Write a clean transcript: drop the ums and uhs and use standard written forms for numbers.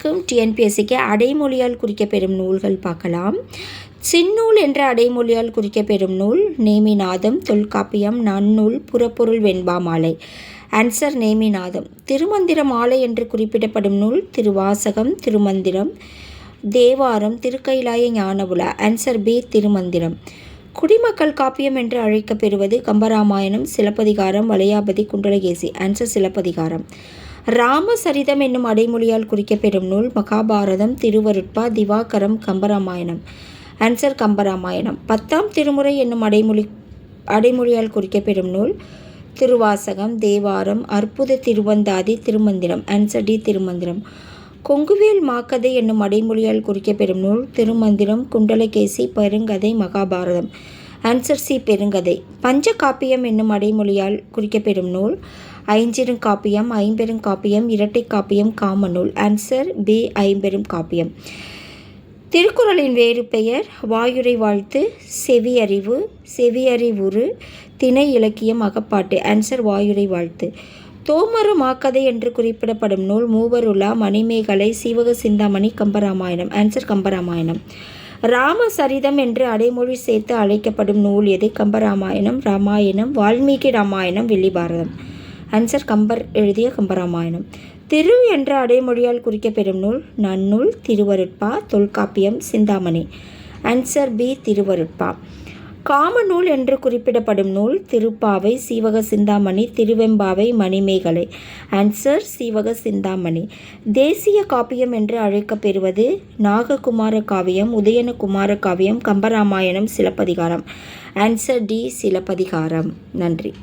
வணக்கம். டிஎன்பிஎஸ்சிக்கு அடைமொழியால் குறிக்கப்பெறும் நூல்கள் பார்க்கலாம். சின்னூல் என்ற அடைமொழியால் குறிக்கப்பெறும் நூல் நேமிநாதம், தொல்காப்பியம், நன்னூல், புறப்பொருள், வெண்பா மாலை. ஆன்சர் நேமிநாதம். திருமந்திர மாலை என்று குறிப்பிடப்படும் நூல் திருவாசகம், திருமந்திரம், தேவாரம், திருக்கைலாய ஞானவுலா. Answer B Thirumanthiram. குடிமக்கள் காப்பியம் என்று அழைக்கப்பெறுவது கம்பராமாயணம், சிலப்பதிகாரம், வளையாபதி, குண்டலகேசி. ஆன்சர் சிலப்பதிகாரம். ராமசரிதம் என்னும் அடைமொழியால் குறிக்கப்பெறும் நூல் மகாபாரதம், திருவருட்பா, திவாகரம், கம்பராமாயணம். ஆன்சர் கம்பராமாயணம். 10ஆம் திருமுறை என்னும் அடைமொழியால் குறிக்கப்பெறும் நூல் திருவாசகம், தேவாரம், அற்புத திருவந்தாதி, திருமந்திரம். Answer D Thirumanthiram. கொங்குவேல் மாக்கதை என்னும் அடைமொழியால் குறிக்கப்பெறும் நூல் திருமந்திரம், குண்டலகேசி, பெருங்கதை, மகாபாரதம். Answer C Perungathai. பஞ்சகாப்பியம் என்னும் அடைமொழியால் குறிக்கப்பெறும் நூல் ஐஞ்சிறுகாப்பியம், ஐம்பெருங்காப்பியம், இரட்டை காப்பியம், காமநூல். ஆன்சர் பி ஐம்பெரும் காப்பியம். திருக்குறளின் வேறு பெயர் வாயுரை வாழ்த்து, செவியறிவு, செவியறிவுறு, திணை இலக்கியம், அகப்பாட்டு. ஆன்சர் வாயுரை வாழ்த்து. தோமரு மாக்கதை என்று குறிப்பிடப்படும் நூல் மூவருலா, மணிமேகலை, சீவக சிந்தாமணி, கம்பராமாயணம். ஆன்சர் கம்பராமாயணம். ராமசரிதம் என்று அடைமொழி சேர்த்து அழைக்கப்படும் நூல் எது? கம்பராமாயணம், ராமாயணம், வால்மீகி ராமாயணம், வில்லிபாரதம். ஆன்சர் கம்பர் எழுதிய கம்பராமாயணம். திரு என்ற அடைமொழியால் குறிக்கப்பெறும் நூல் நன்னூல், திருவருட்பா, தொல்காப்பியம், சிந்தாமணி. Answer B Thiruvarutpa. காமநூல் என்று குறிப்பிடப்படும் நூல் திருப்பாவை, சீவக சிந்தாமணி, திருவெம்பாவை, மணிமேகலை. ஆன்சர் சீவக சிந்தாமணி. தேசிய காப்பியம் என்று அழைக்கப்பெறுவது நாககுமார காவியம், உதயனகுமார காவியம், கம்பராமாயணம், சிலப்பதிகாரம். Answer D Silappathikaram. நன்றி.